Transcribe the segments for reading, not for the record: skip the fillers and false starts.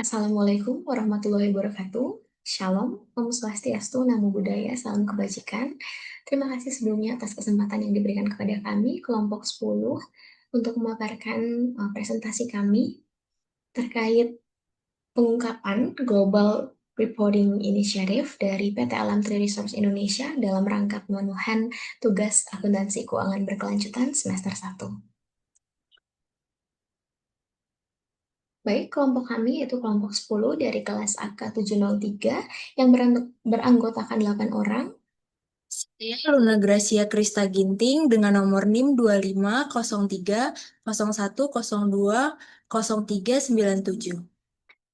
Assalamualaikum warahmatullahi wabarakatuh. Shalom, Om Swastiastu, Namo Buddhaya, Salam Kebajikan. Terima kasih sebelumnya atas kesempatan yang diberikan kepada kami, kelompok 10, untuk memaparkan presentasi kami terkait pengungkapan Global Reporting Initiative dari PT Alam Tree Resource Indonesia dalam rangka pemenuhan tugas akuntansi keuangan berkelanjutan semester 1. Baik, kelompok kami yaitu kelompok 10 dari kelas AK703 yang beranggotakan 8 orang. Saya Luna Gracia Krista Ginting dengan nomor NIM 250301020397.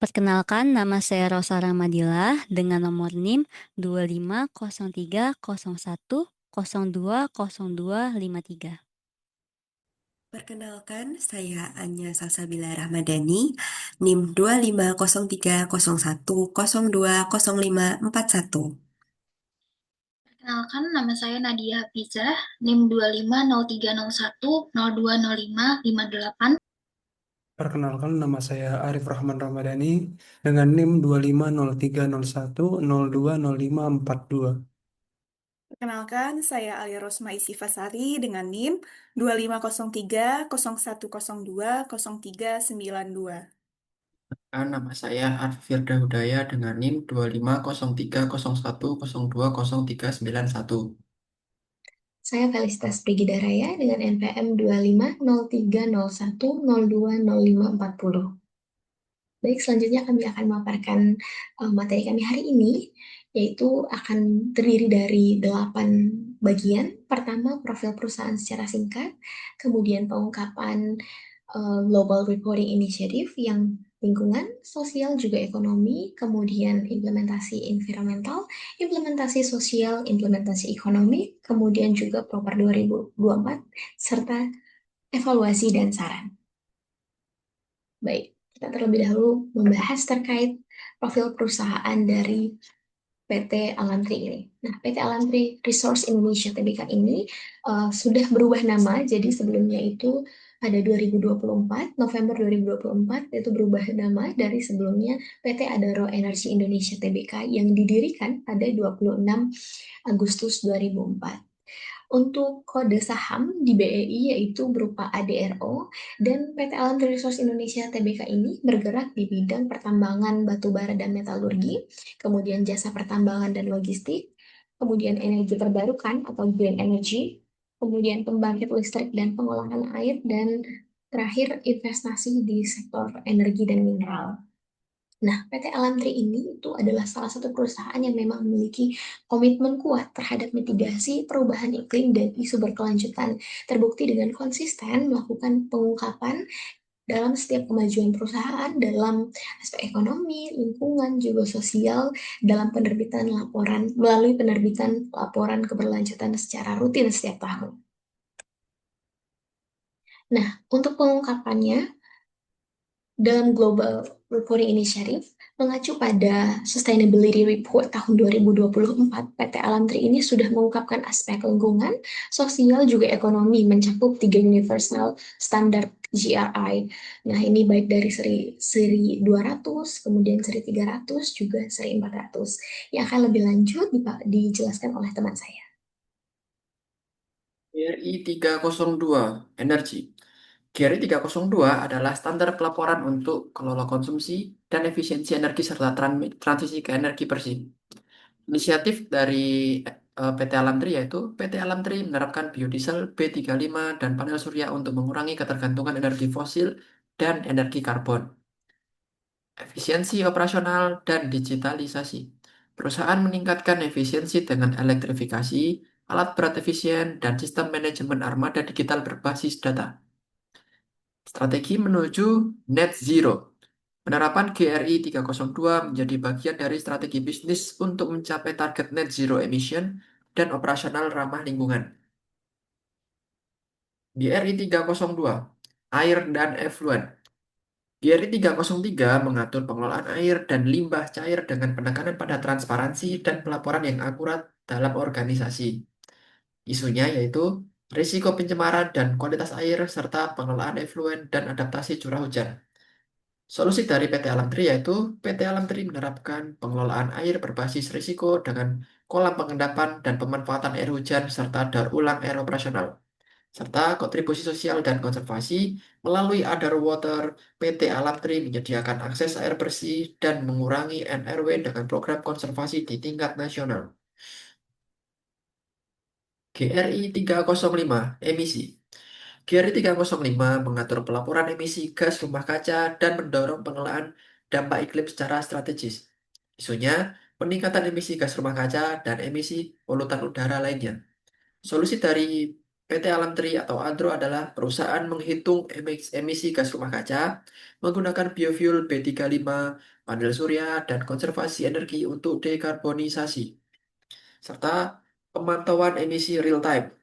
Perkenalkan, nama saya Rosa Ramadila dengan nomor NIM 250301020253. Perkenalkan, saya Anya Salsabila Rahmadani, NIM 250301020541. Perkenalkan, nama saya Nadia Hafizah, NIM 250301020558. Perkenalkan, nama saya Arif Rahman Ramadhani dengan NIM 250301020542. Perkenalkan, saya Alia Rosma Isifasari dengan NIM 250301020392. Nama saya Arfirda Hudaya dengan NIM 250301020391. Saya Felicitas Brigida Raya dengan NPM 250301020540. Baik, selanjutnya kami akan memaparkan materi kami hari ini, yaitu akan terdiri dari 8 bagian. Pertama, profil perusahaan secara singkat, kemudian pengungkapan Global Reporting Initiative yang lingkungan, sosial, juga ekonomi, kemudian implementasi environmental, implementasi sosial, implementasi ekonomi, kemudian juga Proper 2024, serta evaluasi dan saran. Baik, kita terlebih dahulu membahas terkait profil perusahaan dari PT Alam Tree ini. Nah, PT Alam Tree Resource Indonesia Tbk ini sudah berubah nama, jadi sebelumnya itu pada 2024, November 2024, itu berubah nama dari sebelumnya PT Adaro Energi Indonesia Tbk yang didirikan pada 26 Agustus 2004. Untuk kode saham di BEI yaitu berupa ADRO, dan PT Alam Tree Resource Indonesia Tbk ini bergerak di bidang pertambangan batubara dan metalurgi, kemudian jasa pertambangan dan logistik, kemudian energi terbarukan atau green energy, kemudian pembangkit listrik dan pengolahan air, dan terakhir investasi di sektor energi dan mineral. Nah, PT Alam Tree ini itu adalah salah satu perusahaan yang memang memiliki komitmen kuat terhadap mitigasi perubahan iklim dan isu berkelanjutan, terbukti dengan konsisten melakukan pengungkapan dalam setiap kemajuan perusahaan dalam aspek ekonomi, lingkungan, juga sosial dalam penerbitan laporan melalui penerbitan laporan keberlanjutan secara rutin setiap tahun. Nah, untuk pengungkapannya dalam Global Reporting Initiative mengacu pada Sustainability Report tahun 2024, PT Alam Tree ini sudah mengungkapkan aspek lingkungan, sosial, juga ekonomi mencakup 3 universal standard GRI. Nah, ini baik dari seri 200, kemudian seri 300, juga seri 400. Yang akan lebih lanjut dijelaskan oleh teman saya. GRI 302, Energi. GRI 302 adalah standar pelaporan untuk kelola konsumsi dan efisiensi energi serta transisi ke energi bersih. Inisiatif dari PT Alam Tree yaitu PT Alam Tree menerapkan biodiesel B35 dan panel surya untuk mengurangi ketergantungan energi fosil dan energi karbon. Efisiensi operasional dan digitalisasi. Perusahaan meningkatkan efisiensi dengan elektrifikasi, alat berat efisien, dan sistem manajemen armada digital berbasis data. Strategi menuju net zero. Penerapan GRI 302 menjadi bagian dari strategi bisnis untuk mencapai target net zero emission dan operasional ramah lingkungan. GRI 302, air dan effluent. GRI 303 mengatur pengelolaan air dan limbah cair dengan penekanan pada transparansi dan pelaporan yang akurat dalam organisasi. Isunya yaitu risiko pencemaran dan kualitas air serta pengelolaan effluent dan adaptasi curah hujan. Solusi dari PT Alam Tri yaitu PT Alam Tri menerapkan pengelolaan air berbasis risiko dengan kolam pengendapan dan pemanfaatan air hujan serta daur ulang air operasional, serta kontribusi sosial dan konservasi melalui Other Water. PT Alam Tri menyediakan akses air bersih dan mengurangi NRW dengan program konservasi di tingkat nasional. GRI 305 emisi. GRI 305 mengatur pelaporan emisi gas rumah kaca dan mendorong pengelolaan dampak iklim secara strategis. Isunya, peningkatan emisi gas rumah kaca dan emisi polutan udara lainnya. Solusi dari PT Alam Tri atau ADRO adalah perusahaan menghitung emisi gas rumah kaca menggunakan biofuel B35, panel surya, dan konservasi energi untuk dekarbonisasi, serta pemantauan emisi real time.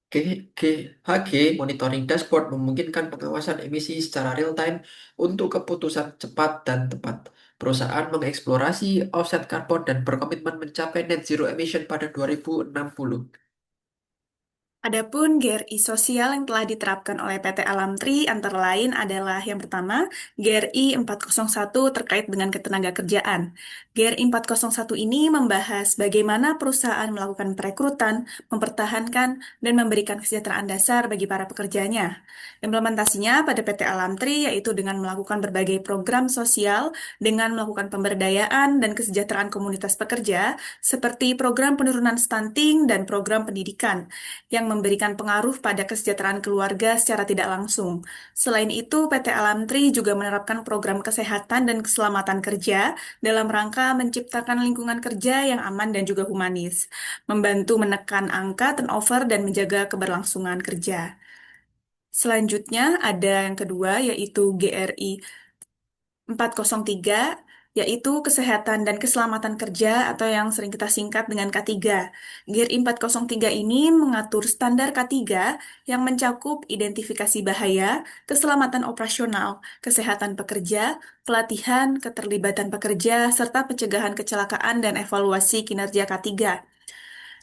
GHG Monitoring Dashboard memungkinkan pengawasan emisi secara real time untuk keputusan cepat dan tepat. Perusahaan mengeksplorasi offset karbon dan berkomitmen mencapai net zero emission pada 2060. Adapun GRI sosial yang telah diterapkan oleh PT Alam Tri antara lain adalah yang pertama, GRI 401 terkait dengan ketenagakerjaan. GRI 401 ini membahas bagaimana perusahaan melakukan perekrutan, mempertahankan, dan memberikan kesejahteraan dasar bagi para pekerjanya. Implementasinya pada PT Alam Tri yaitu dengan melakukan berbagai program sosial dengan melakukan pemberdayaan dan kesejahteraan komunitas pekerja seperti program penurunan stunting dan program pendidikan yang memberikan pengaruh pada kesejahteraan keluarga secara tidak langsung. Selain itu, PT Alam Tri juga menerapkan program kesehatan dan keselamatan kerja dalam rangka menciptakan lingkungan kerja yang aman dan juga humanis, membantu menekan angka turnover dan menjaga keberlangsungan kerja. Selanjutnya ada yang kedua yaitu GRI 403, yaitu Kesehatan dan Keselamatan Kerja atau yang sering kita singkat dengan K3. GRI 403 ini mengatur standar K3 yang mencakup identifikasi bahaya, keselamatan operasional, kesehatan pekerja, pelatihan, keterlibatan pekerja, serta pencegahan kecelakaan dan evaluasi kinerja K3.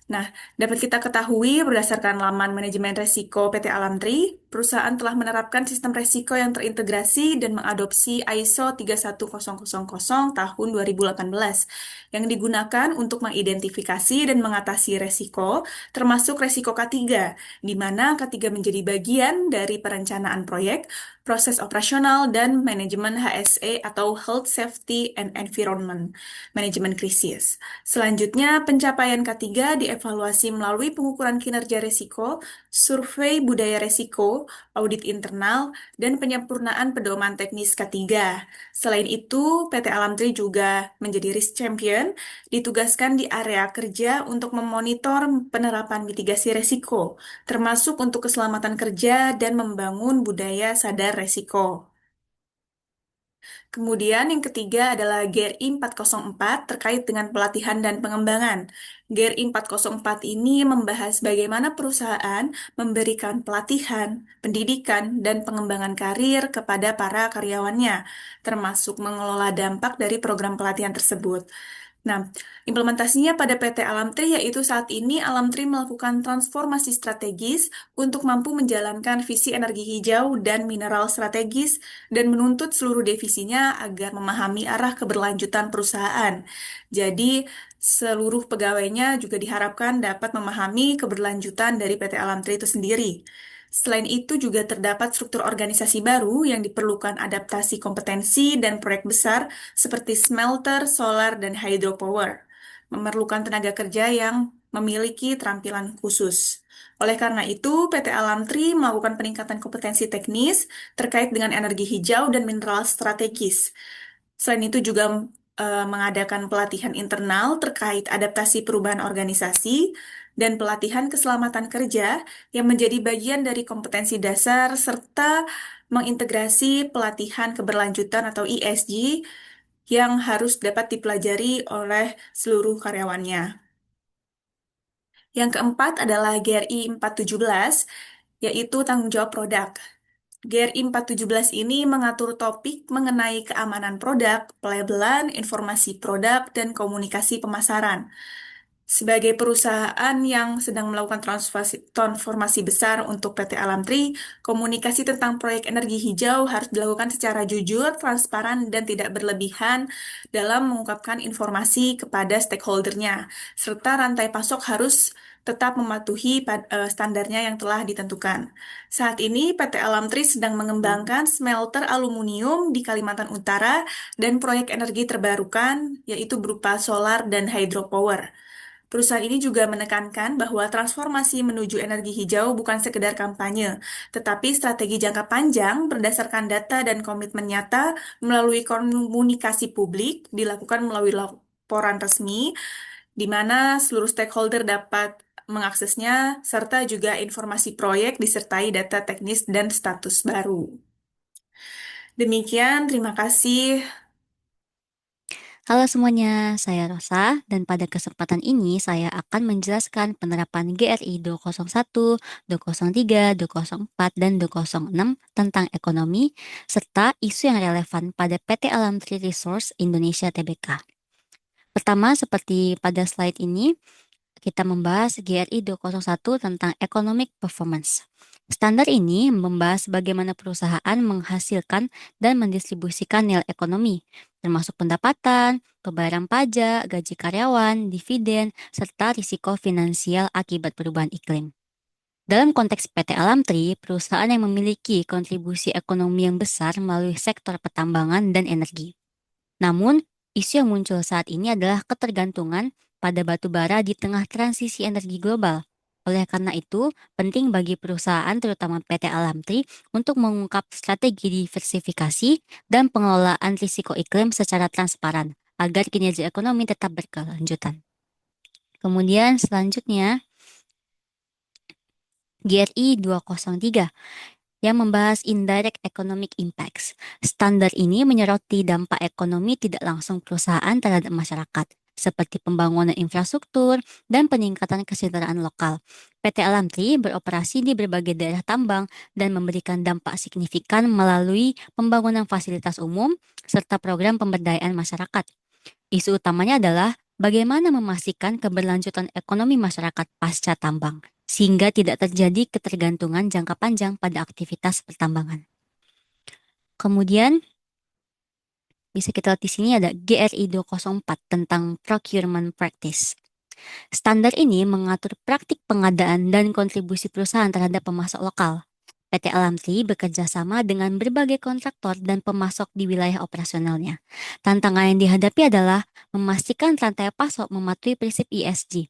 Nah, dapat kita ketahui berdasarkan laman manajemen resiko PT Alam Tri, perusahaan telah menerapkan sistem resiko yang terintegrasi dan mengadopsi ISO 31000 tahun 2018 yang digunakan untuk mengidentifikasi dan mengatasi resiko, termasuk resiko K3, di mana K3 menjadi bagian dari perencanaan proyek, proses operasional, dan manajemen HSE atau Health, Safety, and Environment, manajemen krisis. Selanjutnya, pencapaian K3 dievaluasi melalui pengukuran kinerja resiko, survei budaya resiko, audit internal, dan penyempurnaan pedoman teknis K3. Selain itu, PT Alam Tri juga menjadi risk champion, ditugaskan di area kerja untuk memonitor penerapan mitigasi resiko, termasuk untuk keselamatan kerja dan membangun budaya sadar resiko. Kemudian yang ketiga adalah GRI 404 terkait dengan pelatihan dan pengembangan. GRI 404 ini membahas bagaimana perusahaan memberikan pelatihan, pendidikan, dan pengembangan karir kepada para karyawannya, termasuk mengelola dampak dari program pelatihan tersebut. Nah, implementasinya pada PT Alam Tri yaitu saat ini Alam Tri melakukan transformasi strategis untuk mampu menjalankan visi energi hijau dan mineral strategis dan menuntut seluruh divisinya agar memahami arah keberlanjutan perusahaan. Jadi, seluruh pegawainya juga diharapkan dapat memahami keberlanjutan dari PT Alam Tri itu sendiri. Selain itu juga terdapat struktur organisasi baru yang diperlukan adaptasi kompetensi dan proyek besar seperti smelter, solar, dan hydropower. Memerlukan tenaga kerja yang memiliki terampilan khusus. Oleh karena itu, PT Alam Tri melakukan peningkatan kompetensi teknis terkait dengan energi hijau dan mineral strategis. Selain itu juga mengadakan pelatihan internal terkait adaptasi perubahan organisasi dan pelatihan keselamatan kerja yang menjadi bagian dari kompetensi dasar serta mengintegrasi pelatihan keberlanjutan atau ESG yang harus dapat dipelajari oleh seluruh karyawannya. Yang keempat adalah GRI 417, yaitu tanggung jawab produk. GRI 417 ini mengatur topik mengenai keamanan produk, pelabelan, informasi produk, dan komunikasi pemasaran. Sebagai perusahaan yang sedang melakukan transformasi besar untuk PT Alam Tri, komunikasi tentang proyek energi hijau harus dilakukan secara jujur, transparan, dan tidak berlebihan dalam mengungkapkan informasi kepada stakeholdernya, serta rantai pasok harus tetap mematuhi standarnya yang telah ditentukan. Saat ini, PT Alam Tri sedang mengembangkan smelter aluminium di Kalimantan Utara dan proyek energi terbarukan, yaitu berupa solar dan hydropower. Perusahaan ini juga menekankan bahwa transformasi menuju energi hijau bukan sekedar kampanye, tetapi strategi jangka panjang berdasarkan data dan komitmen nyata melalui komunikasi publik dilakukan melalui laporan resmi, di mana seluruh stakeholder dapat mengaksesnya, serta juga informasi proyek disertai data teknis dan status baru. Demikian, terima kasih. Halo semuanya, saya Rosa dan pada kesempatan ini saya akan menjelaskan penerapan GRI 201, 203, 204, dan 206 tentang ekonomi serta isu yang relevan pada PT Alam Tri Resource Indonesia Tbk. Pertama, seperti pada slide ini, kita membahas GRI 201 tentang Economic Performance. Standar ini membahas bagaimana perusahaan menghasilkan dan mendistribusikan nilai ekonomi, termasuk pendapatan, pembayaran pajak, gaji karyawan, dividen, serta risiko finansial akibat perubahan iklim. Dalam konteks PT Alam Tri, perusahaan yang memiliki kontribusi ekonomi yang besar melalui sektor pertambangan dan energi. Namun, isu yang muncul saat ini adalah ketergantungan pada batu bara di tengah transisi energi global. Oleh karena itu, penting bagi perusahaan terutama PT Alam Tri untuk mengungkap strategi diversifikasi dan pengelolaan risiko iklim secara transparan agar kinerja ekonomi tetap berkelanjutan. Kemudian selanjutnya, GRI 203 yang membahas Indirect Economic Impacts. Standar ini menyoroti dampak ekonomi tidak langsung perusahaan terhadap masyarakat, seperti pembangunan infrastruktur dan peningkatan kesejahteraan lokal. PT Alam Tri beroperasi di berbagai daerah tambang dan memberikan dampak signifikan melalui pembangunan fasilitas umum serta program pemberdayaan masyarakat. Isu utamanya adalah bagaimana memastikan keberlanjutan ekonomi masyarakat pasca tambang, sehingga tidak terjadi ketergantungan jangka panjang pada aktivitas pertambangan. Kemudian, bisa kita lihat di sini ada GRI 204 tentang Procurement Practice. Standar ini mengatur praktik pengadaan dan kontribusi perusahaan terhadap pemasok lokal. PT Alam Tri bekerja sama dengan berbagai kontraktor dan pemasok di wilayah operasionalnya. Tantangan yang dihadapi adalah memastikan rantai pasok mematuhi prinsip ESG,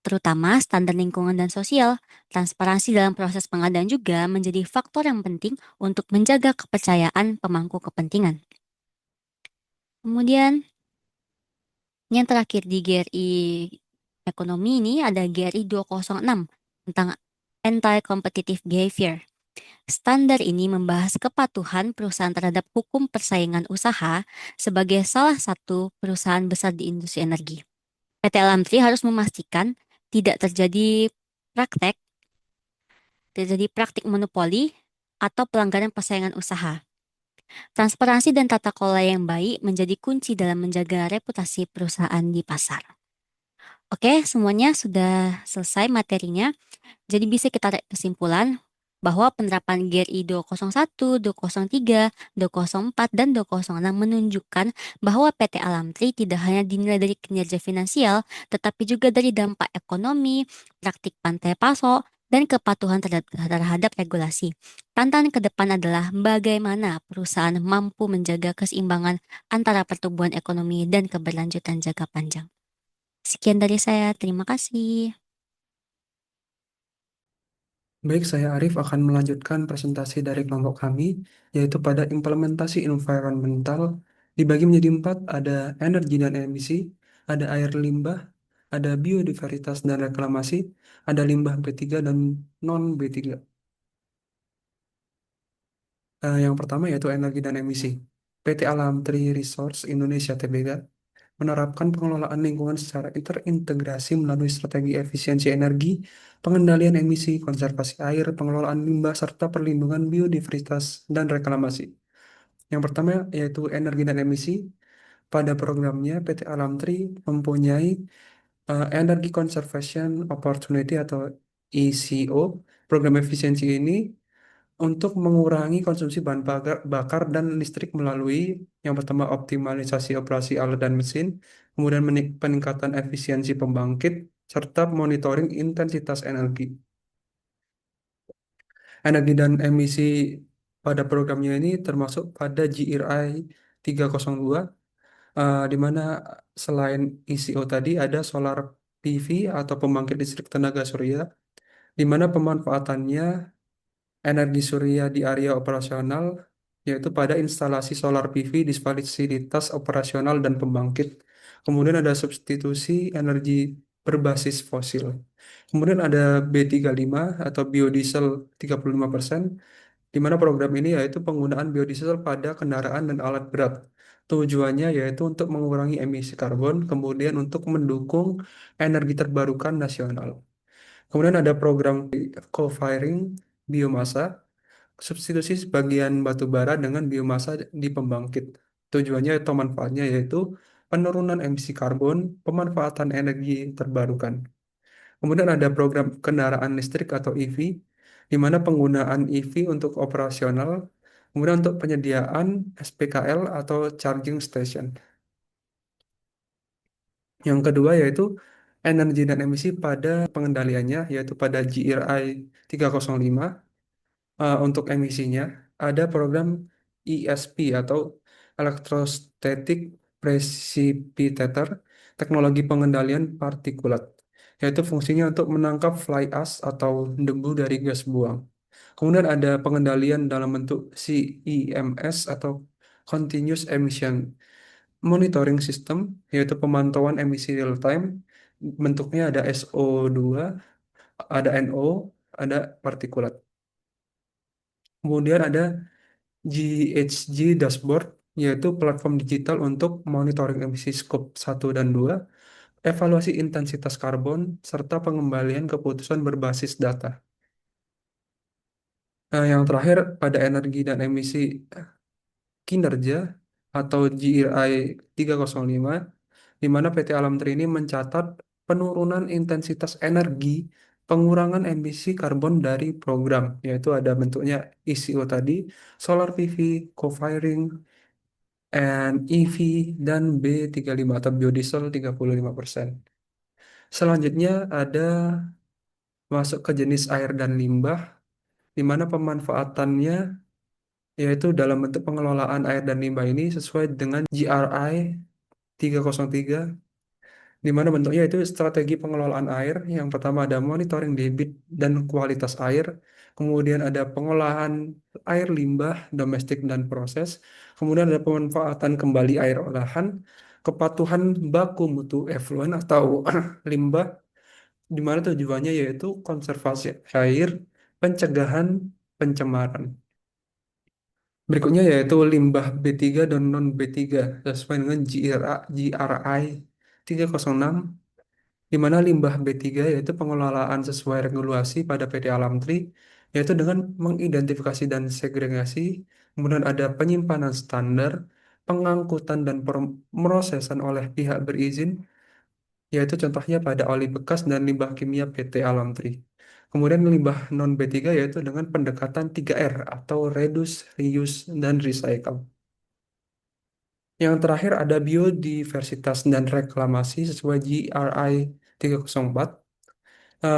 terutama standar lingkungan dan sosial. Transparansi dalam proses pengadaan juga menjadi faktor yang penting untuk menjaga kepercayaan pemangku kepentingan. Kemudian, yang terakhir di GRI ekonomi ini ada GRI 206 tentang Anti-Competitive Behavior. Standar ini membahas kepatuhan perusahaan terhadap hukum persaingan usaha sebagai salah satu perusahaan besar di industri energi. PT Alam Tri harus memastikan tidak terjadi praktik monopoli atau pelanggaran persaingan usaha. Transparansi dan tata kelola yang baik menjadi kunci dalam menjaga reputasi perusahaan di pasar. Oke, semuanya sudah selesai materinya. Jadi bisa kita tarik kesimpulan bahwa penerapan GRI 201, 203, 204, dan 206 menunjukkan bahwa PT Alam Tri tidak hanya dinilai dari kinerja finansial, tetapi juga dari dampak ekonomi, praktik pantai pasok, dan kepatuhan terhadap regulasi. Tantangan ke depan adalah bagaimana perusahaan mampu menjaga keseimbangan antara pertumbuhan ekonomi dan keberlanjutan jangka panjang. Sekian dari saya, terima kasih. Baik, saya Arif akan melanjutkan presentasi dari kelompok kami, yaitu pada implementasi environmental. Dibagi menjadi 4, ada energi dan emisi, ada air limbah, ada biodiversitas dan reklamasi, ada limbah B3 dan non-B3. Yang pertama yaitu energi dan emisi. PT Alam Tri Resource Indonesia Tbk menerapkan pengelolaan lingkungan secara terintegrasi melalui strategi efisiensi energi, pengendalian emisi, konservasi air, pengelolaan limbah, serta perlindungan biodiversitas dan reklamasi. Yang pertama yaitu energi dan emisi. Pada programnya, PT Alam Tri mempunyai Energy Conservation Opportunity atau ECO, program efisiensi ini untuk mengurangi konsumsi bahan bakar dan listrik melalui yang pertama optimalisasi operasi alat dan mesin, kemudian peningkatan efisiensi pembangkit, serta monitoring intensitas energi. Energi dan emisi pada programnya ini termasuk pada GRI 302, di mana selain ECO tadi ada solar PV atau pembangkit listrik tenaga surya, di mana pemanfaatannya energi surya di area operasional, yaitu pada instalasi solar PV di fasilitas operasional dan pembangkit. Kemudian ada substitusi energi berbasis fosil. Kemudian ada B35 atau biodiesel 35%, di mana program ini yaitu penggunaan biodiesel pada kendaraan dan alat berat. Tujuannya yaitu untuk mengurangi emisi karbon, kemudian untuk mendukung energi terbarukan nasional. Kemudian ada program co-firing biomasa, substitusi sebagian batu bara dengan biomasa di pembangkit. Tujuannya atau manfaatnya yaitu penurunan emisi karbon, pemanfaatan energi terbarukan. Kemudian ada program kendaraan listrik atau EV, di mana penggunaan EV untuk operasional, kemudian untuk penyediaan SPKL atau charging station. Yang kedua yaitu energi dan emisi pada pengendaliannya, yaitu pada GRI 305. Untuk emisinya, ada program ESP atau Electrostatic Precipitator, teknologi pengendalian partikulat, yaitu fungsinya untuk menangkap fly ash atau debu dari gas buang. Kemudian ada pengendalian dalam bentuk CEMS atau Continuous Emission Monitoring System, yaitu pemantauan emisi real time. Bentuknya ada SO2, ada NO, ada partikulat. Kemudian ada GHG Dashboard, yaitu platform digital untuk monitoring emisi skop 1 dan 2, evaluasi intensitas karbon, serta pengembalian keputusan berbasis data. Yang terakhir, pada energi dan emisi kinerja atau GRI 305, di mana PT Alam Tri ini mencatat penurunan intensitas energi, pengurangan emisi karbon dari program, yaitu ada bentuknya ECO tadi, solar PV, co-firing, EV, dan B35 atau biodiesel 35%. Selanjutnya ada masuk ke jenis air dan limbah, di mana pemanfaatannya yaitu dalam bentuk pengelolaan air dan limbah ini sesuai dengan GRI 303, di mana bentuknya itu strategi pengelolaan air. Yang pertama ada monitoring debit dan kualitas air, kemudian ada pengolahan air limbah domestik dan proses, kemudian ada pemanfaatan kembali air olahan, kepatuhan baku mutu efluen atau limbah, di mana tujuannya yaitu konservasi air, pencegahan pencemaran. Berikutnya yaitu limbah B3 dan non-B3 sesuai dengan GRI 306, di mana limbah B3 yaitu pengelolaan sesuai regulasi pada PT Alam Tri, yaitu dengan mengidentifikasi dan segregasi, kemudian ada penyimpanan standar, pengangkutan dan pemrosesan oleh pihak berizin, yaitu contohnya pada oli bekas dan limbah kimia PT Alam Tri. Kemudian limbah non-B3 yaitu dengan pendekatan 3R atau Reduce, Reuse, dan Recycle. Yang terakhir ada biodiversitas dan reklamasi sesuai GRI 304.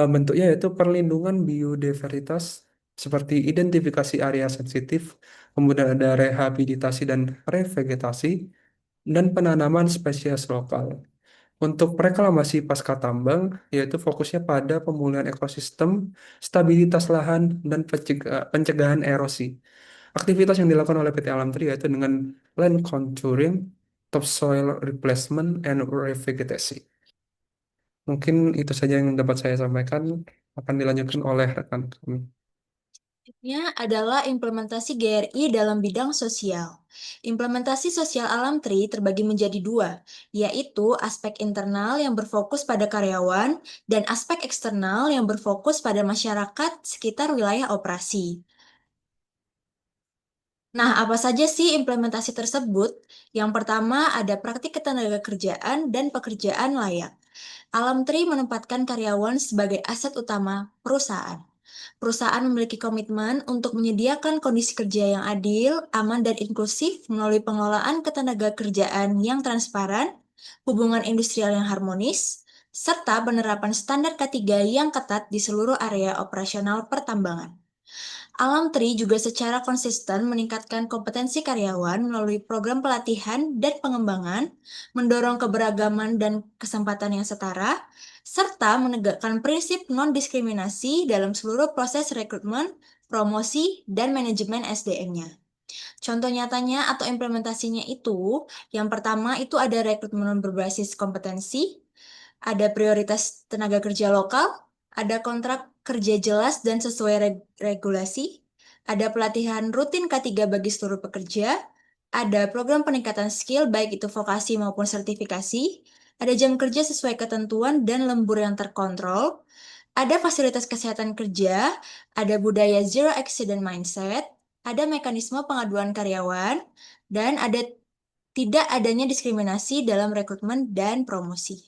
Bentuknya yaitu perlindungan biodiversitas seperti identifikasi area sensitif, kemudian ada rehabilitasi dan revegetasi, dan penanaman spesies lokal. Untuk reklamasi pasca tambang, yaitu fokusnya pada pemulihan ekosistem, stabilitas lahan, dan pencegahan erosi. Aktivitas yang dilakukan oleh PT Alam Tri yaitu dengan land contouring, topsoil replacement, and revegetasi. Mungkin itu saja yang dapat saya sampaikan, akan dilanjutkan oleh rekan kami. Selanjutnya adalah implementasi GRI dalam bidang sosial. Implementasi sosial Alam Tri terbagi menjadi dua, yaitu aspek internal yang berfokus pada karyawan dan aspek eksternal yang berfokus pada masyarakat sekitar wilayah operasi. Nah, apa saja sih implementasi tersebut? Yang pertama ada praktik ketenagakerjaan dan pekerjaan layak. Alam Tri menempatkan karyawan sebagai aset utama perusahaan. Perusahaan memiliki komitmen untuk menyediakan kondisi kerja yang adil, aman, dan inklusif melalui pengelolaan ketenagakerjaan yang transparan, hubungan industrial yang harmonis, serta penerapan standar K3 yang ketat di seluruh area operasional pertambangan. Alam Tri juga secara konsisten meningkatkan kompetensi karyawan melalui program pelatihan dan pengembangan, mendorong keberagaman dan kesempatan yang setara, serta menegakkan prinsip non-diskriminasi dalam seluruh proses rekrutmen, promosi, dan manajemen SDM-nya. Contoh nyatanya atau implementasinya itu, yang pertama itu ada rekrutmen berbasis kompetensi, ada prioritas tenaga kerja lokal, ada kontrak kerja jelas dan sesuai regulasi, ada pelatihan rutin K3 bagi seluruh pekerja, ada program peningkatan skill baik itu vokasi maupun sertifikasi, ada jam kerja sesuai ketentuan dan lembur yang terkontrol, ada fasilitas kesehatan kerja, ada budaya zero accident mindset, ada mekanisme pengaduan karyawan, dan ada tidak adanya diskriminasi dalam rekrutmen dan promosi.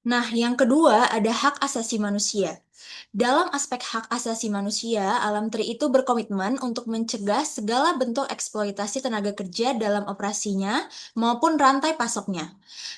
Nah, yang kedua ada hak asasi manusia. Dalam aspek hak asasi manusia, Alam Tri itu berkomitmen untuk mencegah segala bentuk eksploitasi tenaga kerja dalam operasinya maupun rantai pasoknya.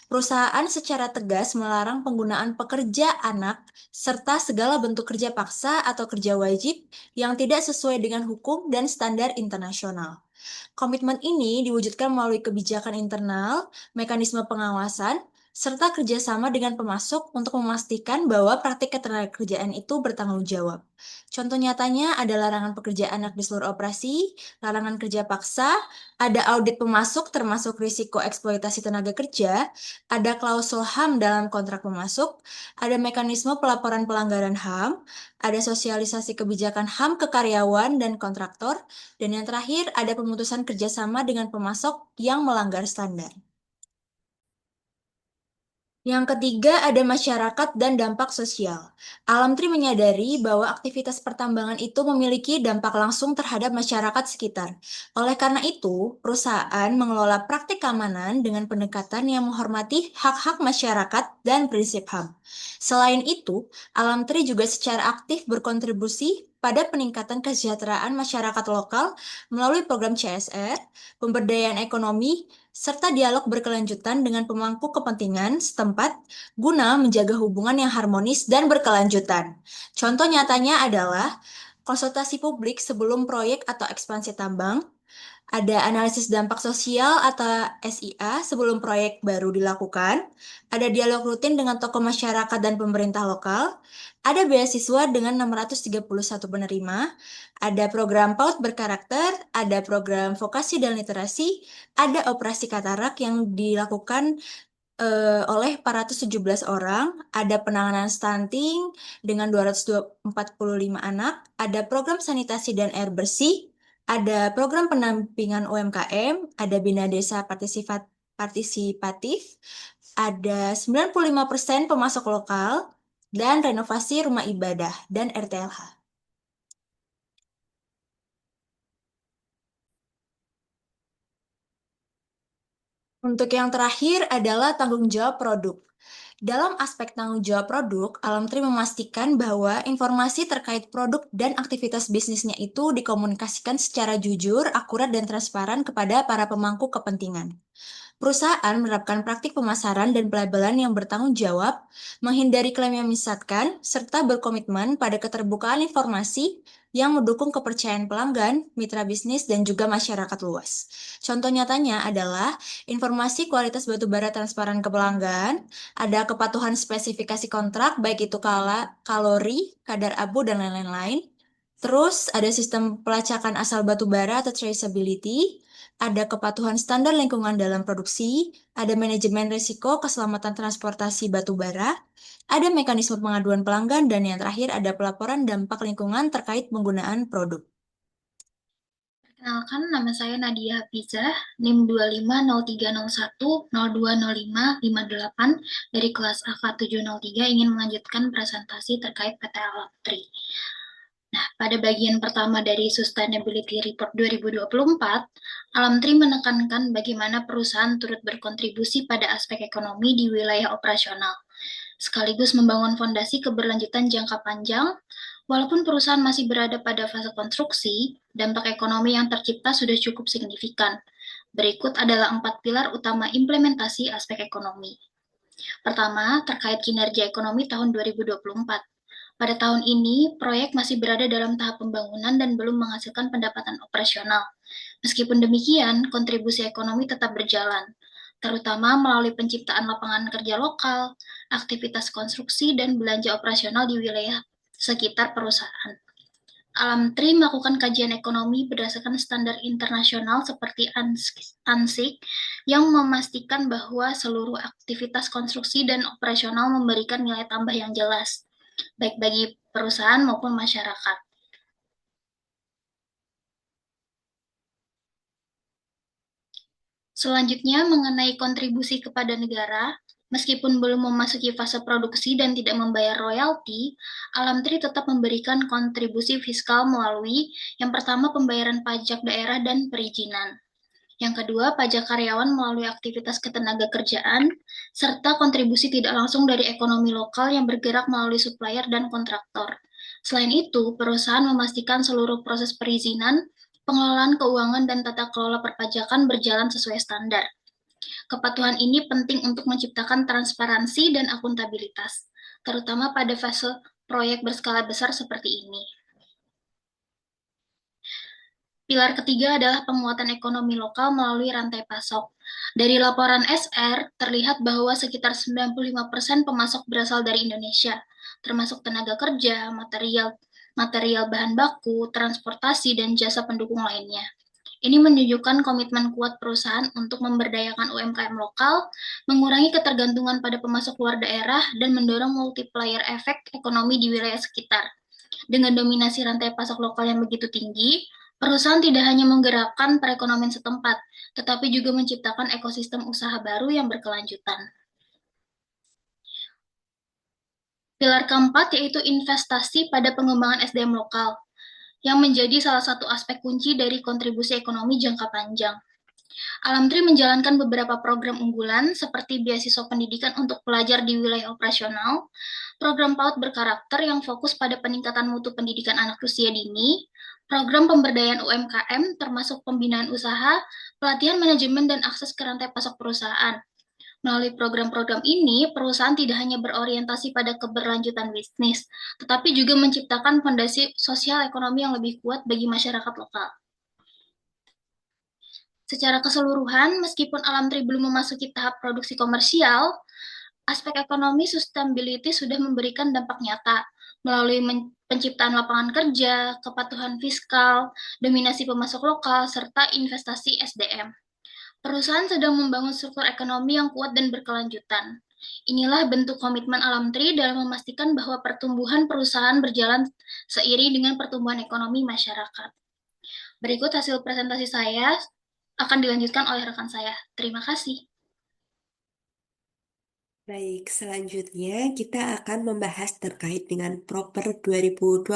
Perusahaan secara tegas melarang penggunaan pekerja anak serta segala bentuk kerja paksa atau kerja wajib yang tidak sesuai dengan hukum dan standar internasional. Komitmen ini diwujudkan melalui kebijakan internal, mekanisme pengawasan, serta kerjasama dengan pemasok untuk memastikan bahwa praktik ketenagakerjaan itu bertanggung jawab. Contoh nyatanya ada larangan pekerja anak di seluruh operasi, larangan kerja paksa, ada audit pemasok termasuk risiko eksploitasi tenaga kerja, ada klausul HAM dalam kontrak pemasok, ada mekanisme pelaporan pelanggaran HAM, ada sosialisasi kebijakan HAM ke karyawan dan kontraktor, dan yang terakhir ada pemutusan kerjasama dengan pemasok yang melanggar standar. Yang ketiga ada masyarakat dan dampak sosial. Alam Tri menyadari bahwa aktivitas pertambangan itu memiliki dampak langsung terhadap masyarakat sekitar. Oleh karena itu, perusahaan mengelola praktik keamanan dengan pendekatan yang menghormati hak-hak masyarakat dan prinsip HAM. Selain itu, Alam Tri juga secara aktif berkontribusi pada peningkatan kesejahteraan masyarakat lokal melalui program CSR, pemberdayaan ekonomi, serta dialog berkelanjutan dengan pemangku kepentingan setempat guna menjaga hubungan yang harmonis dan berkelanjutan. Contoh nyatanya adalah konsultasi publik sebelum proyek atau ekspansi tambang, ada analisis dampak sosial atau SIA sebelum proyek baru dilakukan, ada dialog rutin dengan tokoh masyarakat dan pemerintah lokal, ada beasiswa dengan 631 penerima, ada program PAUD berkarakter, ada program vokasi dan literasi, ada operasi katarak yang dilakukan oleh 417 orang, ada penanganan stunting dengan 245 anak, ada program sanitasi dan air bersih, ada program pendampingan UMKM, ada Bina Desa Partisipatif, ada 95% pemasok lokal, dan renovasi rumah ibadah dan RTLH. Untuk yang terakhir adalah tanggung jawab produk. Dalam aspek tanggung jawab produk, Alam Tri memastikan bahwa informasi terkait produk dan aktivitas bisnisnya itu dikomunikasikan secara jujur, akurat, dan transparan kepada para pemangku kepentingan. Perusahaan menerapkan praktik pemasaran dan pelabelan yang bertanggung jawab, menghindari klaim yang menyesatkan, serta berkomitmen pada keterbukaan informasi yang mendukung kepercayaan pelanggan, mitra bisnis, dan juga masyarakat luas. Contoh nyatanya adalah informasi kualitas batubara transparan ke pelanggan, ada kepatuhan spesifikasi kontrak, baik itu kalori, kadar abu, dan lain-lain. Terus ada sistem pelacakan asal batubara atau traceability, ada kepatuhan standar lingkungan dalam produksi, ada manajemen risiko keselamatan transportasi batubara, ada mekanisme pengaduan pelanggan, dan yang terakhir ada pelaporan dampak lingkungan terkait penggunaan produk. Perkenalkan, nama saya Nadia Hafizah, NIM 250301020558 dari kelas AK703 ingin melanjutkan presentasi terkait PT Alam Tri. Nah, pada bagian pertama dari Sustainability Report 2024, Alamtri menekankan bagaimana perusahaan turut berkontribusi pada aspek ekonomi di wilayah operasional, sekaligus membangun fondasi keberlanjutan jangka panjang. Walaupun perusahaan masih berada pada fase konstruksi, dampak ekonomi yang tercipta sudah cukup signifikan. Berikut adalah 4 pilar utama implementasi aspek ekonomi. Pertama, terkait kinerja ekonomi tahun 2024. Pada tahun ini, proyek masih berada dalam tahap pembangunan dan belum menghasilkan pendapatan operasional. Meskipun demikian, kontribusi ekonomi tetap berjalan, terutama melalui penciptaan lapangan kerja lokal, aktivitas konstruksi, dan belanja operasional di wilayah sekitar perusahaan. Alamtri melakukan kajian ekonomi berdasarkan standar internasional seperti ANSIC yang memastikan bahwa seluruh aktivitas konstruksi dan operasional memberikan nilai tambah yang jelas, baik bagi perusahaan maupun masyarakat. Selanjutnya, mengenai kontribusi kepada negara, meskipun belum memasuki fase produksi dan tidak membayar royalti, Alamtri tetap memberikan kontribusi fiskal melalui yang pertama pembayaran pajak daerah dan perizinan. Yang kedua, pajak karyawan melalui aktivitas ketenaga kerjaan, serta kontribusi tidak langsung dari ekonomi lokal yang bergerak melalui supplier dan kontraktor. Selain itu, perusahaan memastikan seluruh proses perizinan, pengelolaan keuangan, dan tata kelola perpajakan berjalan sesuai standar. Kepatuhan ini penting untuk menciptakan transparansi dan akuntabilitas, terutama pada fase proyek berskala besar seperti ini. Pilar ketiga adalah penguatan ekonomi lokal melalui rantai pasok. Dari laporan SR, terlihat bahwa sekitar 95% pemasok berasal dari Indonesia, termasuk tenaga kerja, material bahan baku, transportasi, dan jasa pendukung lainnya. Ini menunjukkan komitmen kuat perusahaan untuk memberdayakan UMKM lokal, mengurangi ketergantungan pada pemasok luar daerah, dan mendorong multiplier efek ekonomi di wilayah sekitar. Dengan dominasi rantai pasok lokal yang begitu tinggi, perusahaan tidak hanya menggerakkan perekonomian setempat, tetapi juga menciptakan ekosistem usaha baru yang berkelanjutan. Pilar keempat yaitu investasi pada pengembangan SDM lokal, yang menjadi salah satu aspek kunci dari kontribusi ekonomi jangka panjang. Alamtri menjalankan beberapa program unggulan seperti beasiswa pendidikan untuk pelajar di wilayah operasional, program PAUD berkarakter yang fokus pada peningkatan mutu pendidikan anak usia dini, program pemberdayaan UMKM termasuk pembinaan usaha, pelatihan manajemen, dan akses ke rantai pasok perusahaan. Melalui program-program ini, perusahaan tidak hanya berorientasi pada keberlanjutan bisnis, tetapi juga menciptakan fondasi sosial ekonomi yang lebih kuat bagi masyarakat lokal. Secara keseluruhan, meskipun Alamtri belum memasuki tahap produksi komersial, aspek ekonomi sustainability sudah memberikan dampak nyata melalui penciptaan lapangan kerja, kepatuhan fiskal, dominasi pemasok lokal, serta investasi SDM. Perusahaan sedang membangun struktur ekonomi yang kuat dan berkelanjutan. Inilah bentuk komitmen Alamtri dalam memastikan bahwa pertumbuhan perusahaan berjalan seiring dengan pertumbuhan ekonomi masyarakat. Berikut hasil presentasi saya akan dilanjutkan oleh rekan saya. Terima kasih. Baik, selanjutnya kita akan membahas terkait dengan Proper 2024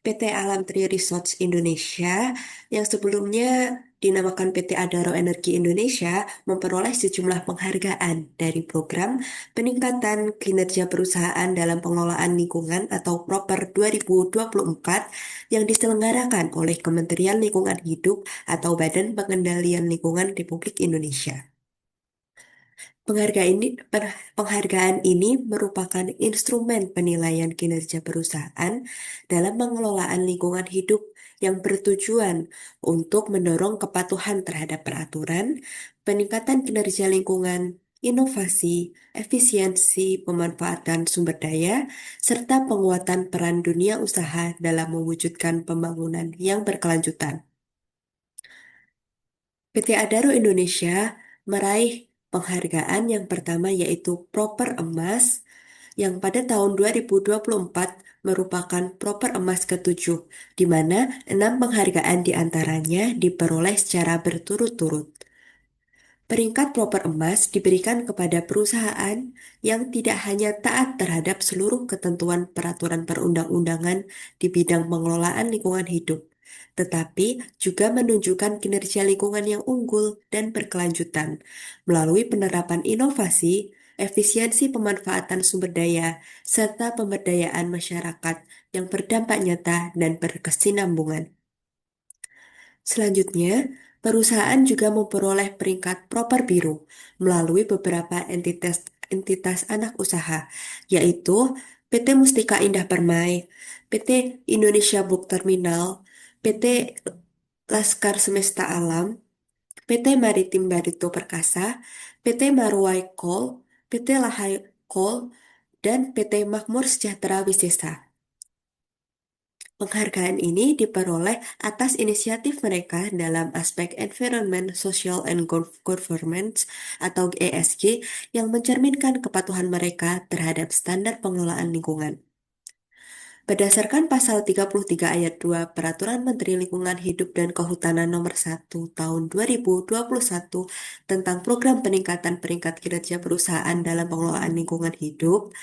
PT Alam Tri Resorts Indonesia yang sebelumnya dinamakan PT Adaro Energi Indonesia memperoleh sejumlah penghargaan dari program peningkatan kinerja perusahaan dalam pengelolaan lingkungan atau Proper 2024 yang diselenggarakan oleh Kementerian Lingkungan Hidup atau Badan Pengendalian Lingkungan Republik Indonesia. Penghargaan ini merupakan instrumen penilaian kinerja perusahaan dalam pengelolaan lingkungan hidup yang bertujuan untuk mendorong kepatuhan terhadap peraturan, peningkatan kinerja lingkungan, inovasi, efisiensi pemanfaatan sumber daya, serta penguatan peran dunia usaha dalam mewujudkan pembangunan yang berkelanjutan. PT Adaro Indonesia meraih penghargaan yang pertama yaitu Proper Emas yang pada tahun 2024 merupakan Proper Emas ke-7, di mana 6 penghargaan diantaranya diperoleh secara berturut-turut. Peringkat proper emas diberikan kepada perusahaan yang tidak hanya taat terhadap seluruh ketentuan peraturan perundang-undangan di bidang pengelolaan lingkungan hidup, tetapi juga menunjukkan kinerja lingkungan yang unggul dan berkelanjutan melalui penerapan inovasi, efisiensi pemanfaatan sumber daya, serta pemberdayaan masyarakat yang berdampak nyata dan berkesinambungan. Selanjutnya, perusahaan juga memperoleh peringkat proper biru melalui beberapa entitas anak usaha, yaitu PT Mustika Indah Permai, PT Indonesia Bulk Terminal, PT Laskar Semesta Alam, PT Maritim Barito Perkasa, PT Marwai Coal, PT Lahai Coal, dan PT Makmur Sejahtera Wisesa. Penghargaan ini diperoleh atas inisiatif mereka dalam aspek Environment, Social, and Governance atau ESG yang mencerminkan kepatuhan mereka terhadap standar pengelolaan lingkungan. Berdasarkan pasal 33 ayat 2 Peraturan Menteri Lingkungan Hidup dan Kehutanan Nomor 1 Tahun 2021 tentang Program Peningkatan Peringkat Kinerja Perusahaan dalam Pengelolaan Lingkungan Hidup,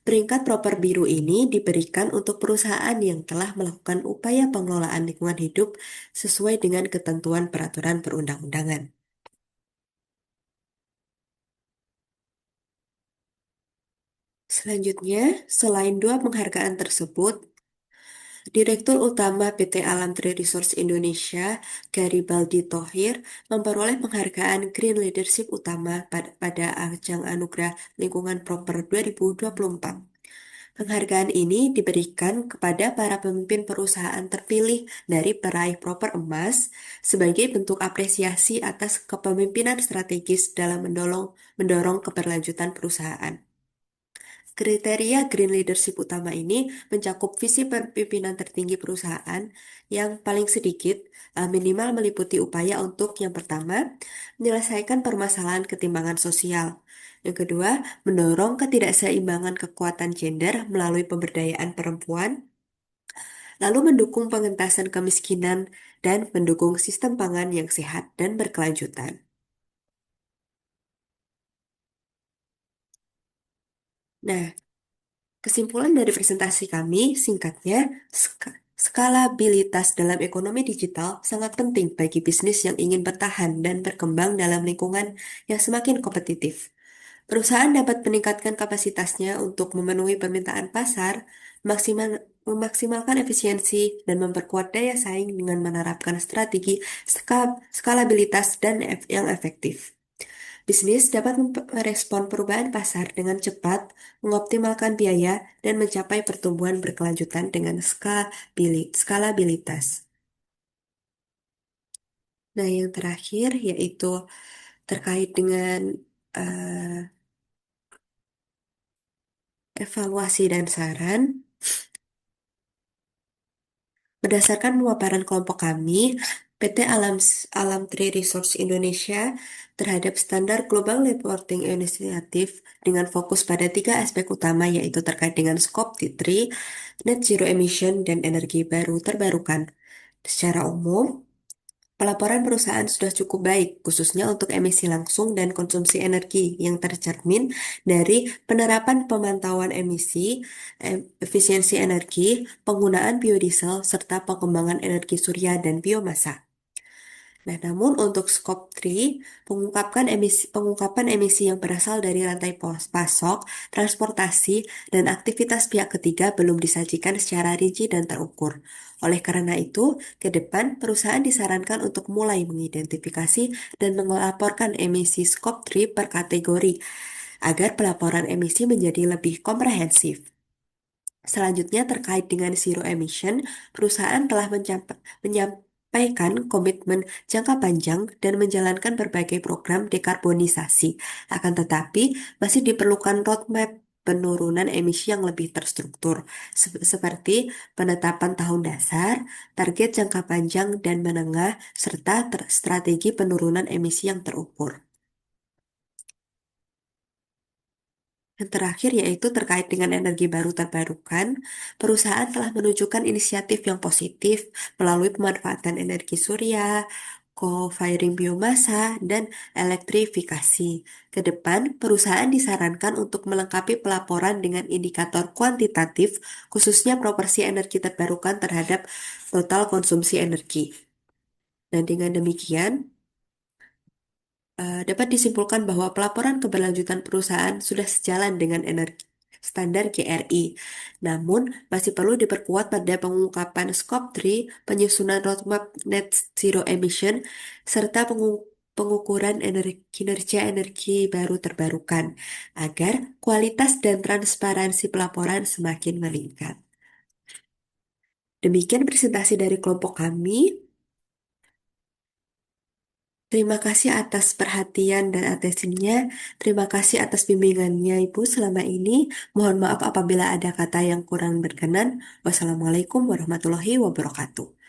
peringkat proper biru ini diberikan untuk perusahaan yang telah melakukan upaya pengelolaan lingkungan hidup sesuai dengan ketentuan peraturan perundang-undangan. Selanjutnya, selain dua penghargaan tersebut, Direktur Utama PT Alam Tree Resource Indonesia, Garibaldi Thohir, memperoleh penghargaan Green Leadership Utama pada Ajang Anugerah Lingkungan Proper 2024. Penghargaan ini diberikan kepada para pemimpin perusahaan terpilih dari peraih proper emas sebagai bentuk apresiasi atas kepemimpinan strategis dalam mendorong keberlanjutan perusahaan. Kriteria Green Leadership utama ini mencakup visi pimpinan tertinggi perusahaan yang paling sedikit minimal meliputi upaya untuk yang pertama, menyelesaikan permasalahan ketimbangan sosial. Yang kedua, mendorong ketidakseimbangan kekuatan gender melalui pemberdayaan perempuan, lalu mendukung pengentasan kemiskinan dan mendukung sistem pangan yang sehat dan berkelanjutan. Nah, kesimpulan dari presentasi kami, singkatnya, skalabilitas dalam ekonomi digital sangat penting bagi bisnis yang ingin bertahan dan berkembang dalam lingkungan yang semakin kompetitif. Perusahaan dapat meningkatkan kapasitasnya untuk memenuhi permintaan pasar, memaksimalkan efisiensi, dan memperkuat daya saing dengan menerapkan strategi skalabilitas yang efektif. Bisnis dapat merespon perubahan pasar dengan cepat, mengoptimalkan biaya, dan mencapai pertumbuhan berkelanjutan dengan skalabilitas. Nah, yang terakhir yaitu terkait dengan evaluasi dan saran. Berdasarkan pemaparan kelompok kami, PT Alam Tree Resource Indonesia terhadap standar Global Reporting Initiative dengan fokus pada tiga aspek utama yaitu terkait dengan Scope 3, Net Zero Emission, dan energi baru terbarukan. Secara umum, pelaporan perusahaan sudah cukup baik, khususnya untuk emisi langsung dan konsumsi energi yang tercermin dari penerapan pemantauan emisi, efisiensi energi, penggunaan biodiesel, serta pengembangan energi surya dan biomasa. Nah, namun untuk Scope 3, pengungkapan emisi yang berasal dari rantai pasok, transportasi, dan aktivitas pihak ketiga belum disajikan secara rinci dan terukur. Oleh karena itu, ke depan perusahaan disarankan untuk mulai mengidentifikasi dan melaporkan emisi Scope 3 per kategori, agar pelaporan emisi menjadi lebih komprehensif. Selanjutnya terkait dengan zero emission, perusahaan telah menyampaikan komitmen jangka panjang dan menjalankan berbagai program dekarbonisasi. Akan tetapi, masih diperlukan roadmap penurunan emisi yang lebih terstruktur, seperti penetapan tahun dasar, target jangka panjang dan menengah, serta strategi penurunan emisi yang terukur. Yang terakhir yaitu terkait dengan energi baru terbarukan, perusahaan telah menunjukkan inisiatif yang positif melalui pemanfaatan energi surya, co-firing biomasa, dan elektrifikasi. Ke depan, perusahaan disarankan untuk melengkapi pelaporan dengan indikator kuantitatif, khususnya proporsi energi terbarukan terhadap total konsumsi energi. Dan dengan demikian, dapat disimpulkan bahwa pelaporan keberlanjutan perusahaan sudah sejalan dengan standar GRI. Namun, masih perlu diperkuat pada pengungkapan Scope 3, penyusunan roadmap net zero emission, serta pengukuran kinerja energi baru terbarukan, agar kualitas dan transparansi pelaporan semakin meningkat. Demikian presentasi dari kelompok kami. Terima kasih atas perhatian dan atensinya. Terima kasih atas bimbingannya Ibu selama ini. Mohon maaf apabila ada kata yang kurang berkenan. Wassalamualaikum warahmatullahi wabarakatuh.